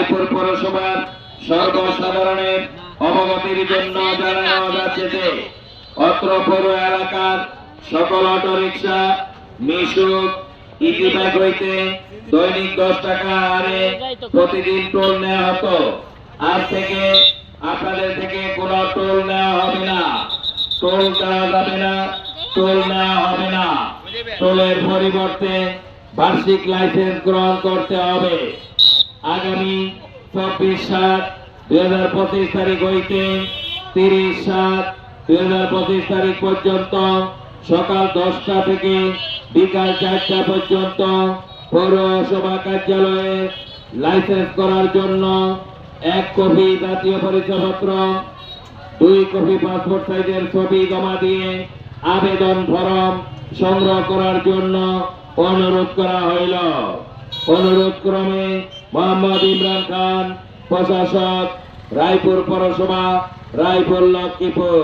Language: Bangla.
রায়পুর পৌরসভার সর্বসাধারণের অবগতির জন্য জানানো যাচ্ছে যে অত্র পৌর এলাকার সকল অটোরিকশা, মিশুক, ইজিবাইক হইতে দৈনিক 10 টাকা হারে প্রতিদিন টোল নেওয়া হতো। আজ থেকে আপনাদের থেকে কোনো টোল নেওয়া হবে না, টোল দেওয়া যাবে না, টোল নেওয়া হবে না। টোলের পরিবর্তে বার্ষিক লাইসেন্স গ্রহণ করতে হবে। আগামী 24/7/2025 তারিখ হইতে 30/7/2025 তারিখ পর্যন্ত সকাল 10টা থেকে বিকাল 4টা পর্যন্ত পৌরসভা কার্যালয়ে লাইসেন্স করার জন্য 1 কপি জাতীয় পরিচয়পত্র, 2 কপি পাসপোর্ট সাইজের ছবি জমা দিয়ে আবেদন ফরম সংগ্রহ করার জন্য অনুরোধ করা হইল। অনুরোধ ক্রমে মোহাম্মদ ইমরান খান, প্রশাসক, রায়পুর পৌরসভা, রায়পুর লক্ষ্মীপুর।